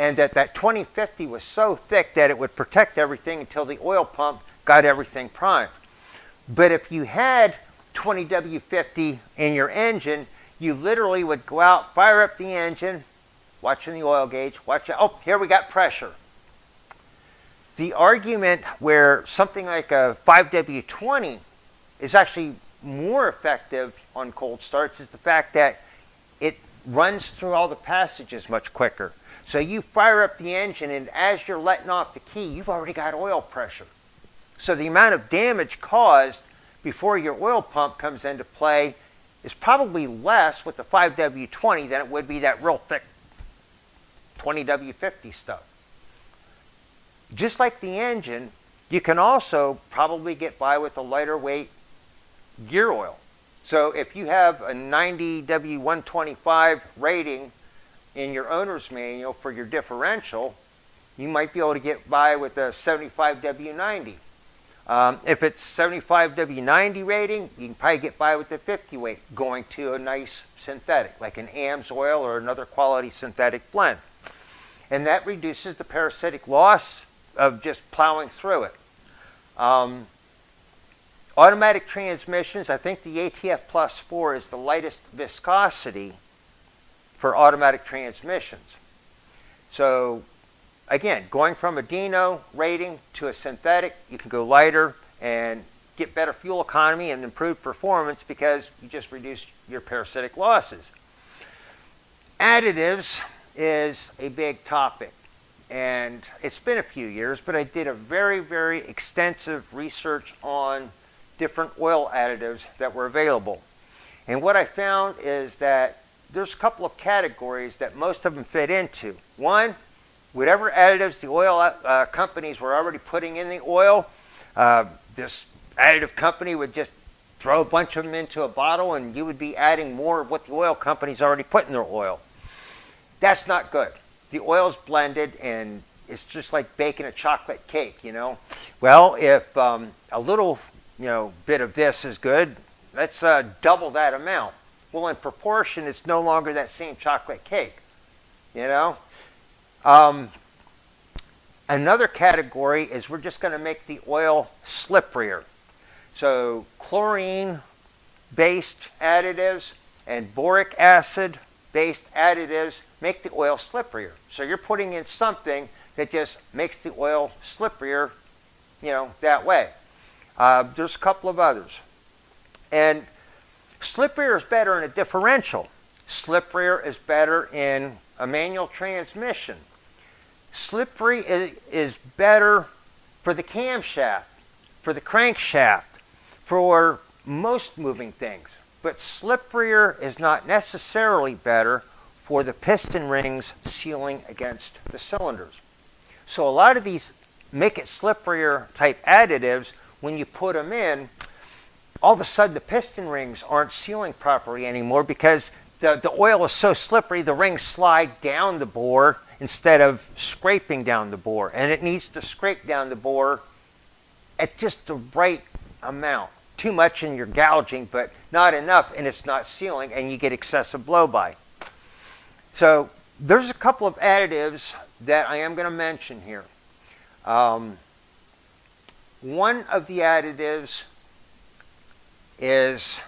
and that 2050 was so thick that it would protect everything until the oil pump got everything primed. But if you had 20W50 in your engine, you literally would go out, fire up the engine, watching the oil gauge, watch it. Oh, here we got pressure. The argument where something like a 5W20 is actually more effective on cold starts is the fact that it runs through all the passages much quicker. So you fire up the engine, and as you're letting off the key, you've already got oil pressure. So the amount of damage caused before your oil pump comes into play is probably less with the 5W20 than it would be that real thick 20W50 stuff. Just like the engine, you can also probably get by with a lighter weight gear oil. So if you have a 90W125 rating in your owner's manual for your differential, you might be able to get by with a 75W90. If it's 75W90 rating, you can probably get by with the 50 weight going to a nice synthetic, like an AMS oil or another quality synthetic blend. And that reduces the parasitic loss of just plowing through it. Automatic transmissions, I think the ATF Plus 4 is the lightest viscosity for automatic transmissions. So again, going from a dyno rating to a synthetic, you can go lighter and get better fuel economy and improved performance because you just reduce your parasitic losses. Additives is a big topic, and it's been a few years, but I did a very, very extensive research on different oil additives that were available. And what I found is that there's a couple of categories that most of them fit into. One, whatever additives the oil companies were already putting in the oil, this additive company would just throw a bunch of them into a bottle and you would be adding more of what the oil company's already put in their oil. That's not good. The oil's blended and it's just like baking a chocolate cake, you know. Well, if a little bit of this is good, let's double that amount. Well, in proportion, it's no longer that same chocolate cake, you know. Another category is we're just going to make the oil slipperier. So chlorine-based additives and boric acid-based additives make the oil slipperier. So you're putting in something that just makes the oil slipperier, that way. There's a couple of others. And slipperier is better in a differential. Slipperier is better in a manual transmission. Slippery is better for the camshaft, for the crankshaft, for most moving things. But slipperier is not necessarily better for the piston rings sealing against the cylinders. So a lot of these make it slipperier type additives, when you put them in, all of a sudden the piston rings aren't sealing properly anymore because the oil is so slippery, the rings slide down the bore instead of scraping down the bore. And it needs to scrape down the bore at just the right amount. Too much and you're gouging, but not enough and it's not sealing and you get excessive blow-by. So there's a couple of additives that I am going to mention here. One of the additives is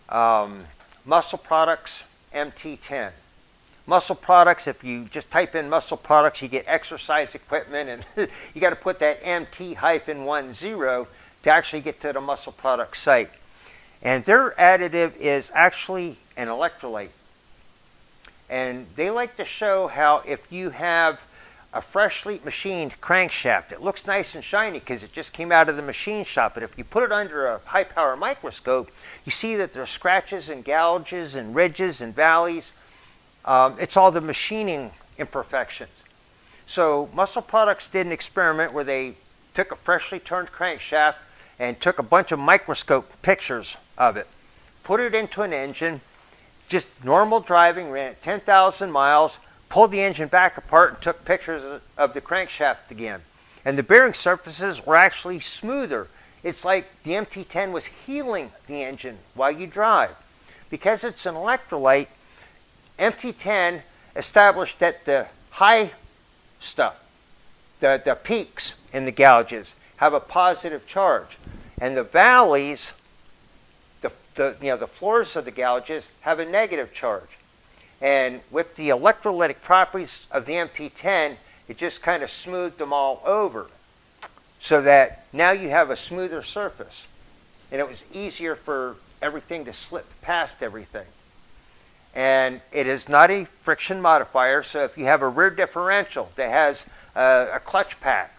Muscle Products MT10. Muscle Products, if you just type in Muscle Products, you get exercise equipment, and you got to put that MT-10 to actually get to the Muscle Products site. And their additive is actually an electrolyte. And they like to show how if you have a freshly machined crankshaft, it looks nice and shiny because it just came out of the machine shop, but if you put it under a high power microscope, you see that there's scratches and gouges and ridges and valleys. It's all the machining imperfections. So Muscle Products did an experiment where they took a freshly turned crankshaft and took a bunch of microscope pictures of it, put it into an engine, just normal driving, ran at 10,000 miles, pulled the engine back apart and took pictures of the crankshaft again. And the bearing surfaces were actually smoother. It's like the MT10 was healing the engine while you drive. Because it's an electrolyte, MT10 established that the high stuff, the peaks in the gouges have a positive charge, and the valleys, the floors of the gouges have a negative charge. And with the electrolytic properties of the MT10, it just kind of smoothed them all over, so that now you have a smoother surface, and it was easier for everything to slip past everything. And it is not a friction modifier, so if you have a rear differential that has a clutch pack,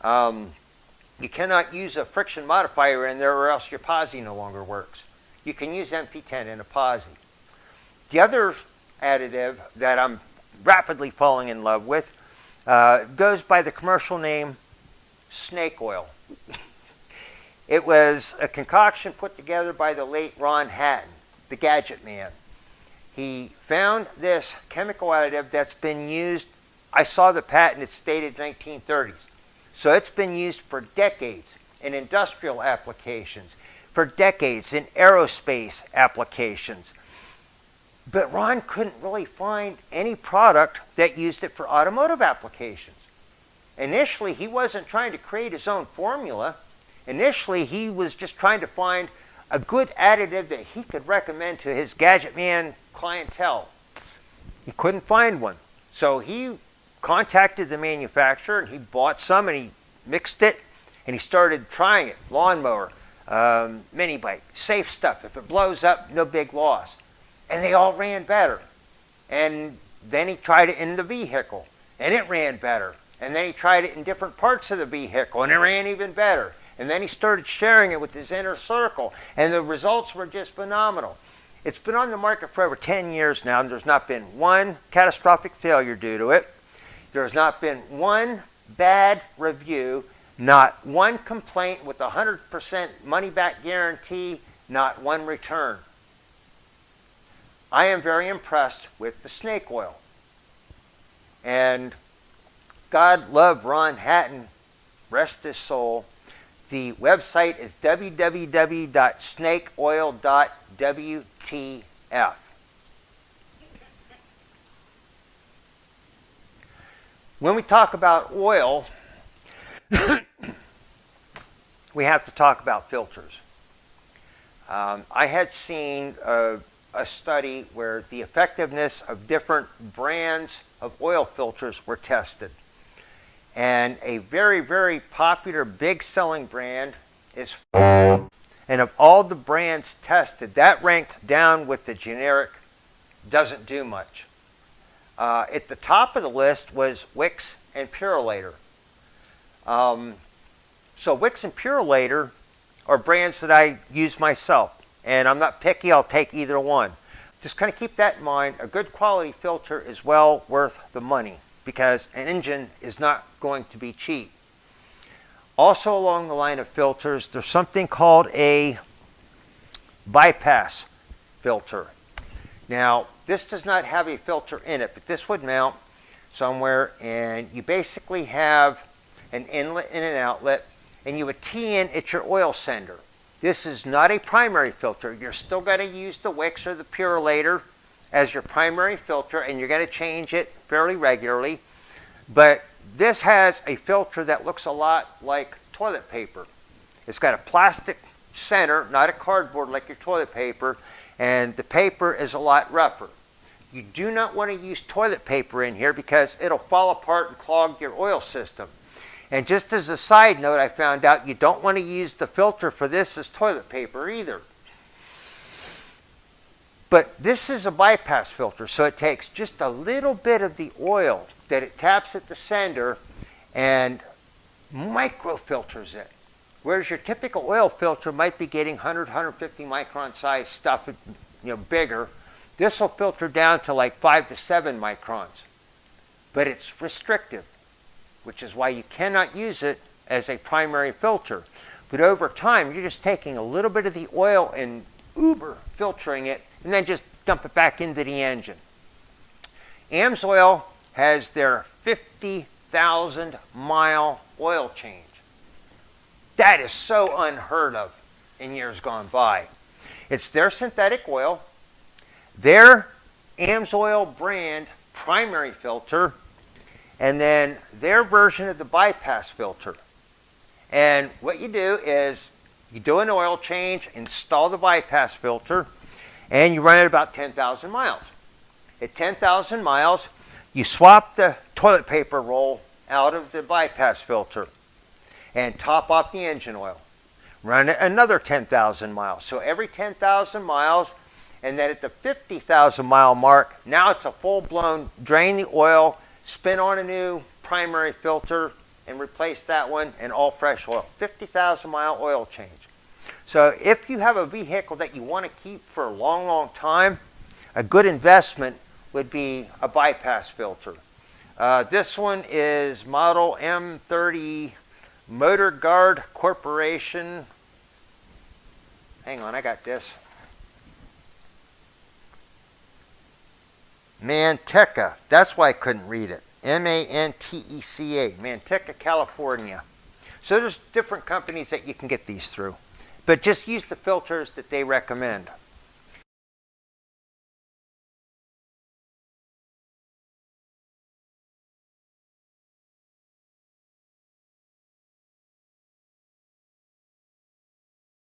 you cannot use a friction modifier in there, or else your posi no longer works. You can use MT10 in a posi. The other additive that I'm rapidly falling in love with goes by the commercial name snake oil. It was a concoction put together by the late Ron Hatton, the gadget man. He found this chemical additive that's been used, I saw the patent, it's dated 1930s. So it's been used for decades in industrial applications, for decades in aerospace applications. But Ron couldn't really find any product that used it for automotive applications. Initially, he wasn't trying to create his own formula. Initially, he was just trying to find a good additive that he could recommend to his gadget man clientele. He couldn't find one. So he contacted the manufacturer, and he bought some, and he mixed it, and he started trying it. Lawnmower, mini bike, safe stuff. If it blows up, no big loss. And they all ran better. And then he tried it in the vehicle, and it ran better. And then he tried it in different parts of the vehicle, and it ran even better. And then he started sharing it with his inner circle, and the results were just phenomenal. It's been on the market for over 10 years now, and there's not been one catastrophic failure due to it. There's not been one bad review, not one complaint with 100% money-back guarantee, not one return. I am very impressed with the snake oil. And God love Ron Hatton, rest his soul. The website is www.snakeoil.wtf. When we talk about oil, we have to talk about filters. I had seen a study where the effectiveness of different brands of oil filters were tested. And a very, very popular, big-selling brand is, and of all the brands tested, that ranked down with the generic, doesn't do much. At the top of the list was Wix and Purolator. So Wix and Purolator are brands that I use myself, and I'm not picky, I'll take either one. Just kind of keep that in mind. A good quality filter is well worth the money, because an engine is not going to be cheap. Also along the line of filters, there's something called a bypass filter. Now, this does not have a filter in it, but this would mount somewhere, and you basically have an inlet and an outlet, and you would tee in at your oil sender. This is not a primary filter. You're still going to use the Wix or the Purolator as your primary filter, and you're going to change it fairly regularly. But this has a filter that looks a lot like toilet paper. It's got a plastic center, not a cardboard like your toilet paper, and the paper is a lot rougher. You do not want to use toilet paper in here because it'll fall apart and clog your oil system. And just as a side note, I found out you don't want to use the filter for this as toilet paper either. But this is a bypass filter, so it takes just a little bit of the oil that it taps at the sender and microfilters it. Whereas your typical oil filter might be getting 100, 150 micron size stuff, bigger. This will filter down to like 5 to 7 microns. But it's restrictive, which is why you cannot use it as a primary filter. But over time, you're just taking a little bit of the oil and uber filtering it, and then just dump it back into the engine. AMSOIL has their 50,000 mile oil change. That is so unheard of in years gone by. It's their synthetic oil, their AMSOIL brand primary filter, and then their version of the bypass filter. And what you do is you do an oil change, install the bypass filter, and you run it about 10,000 miles. At 10,000 miles, you swap the toilet paper roll out of the bypass filter and top off the engine oil. Run it another 10,000 miles. So every 10,000 miles, and then at the 50,000 mile mark, now it's a full-blown drain the oil, spin on a new primary filter, and replace that one, and all fresh oil. 50,000 mile oil change. So if you have a vehicle that you want to keep for a long, long time, a good investment would be a bypass filter. This one is model M30 Motor Guard Corporation. Hang on, I got this. Manteca. That's why I couldn't read it. Manteca. Manteca, California. So there's different companies that you can get these through. But just use the filters that they recommend.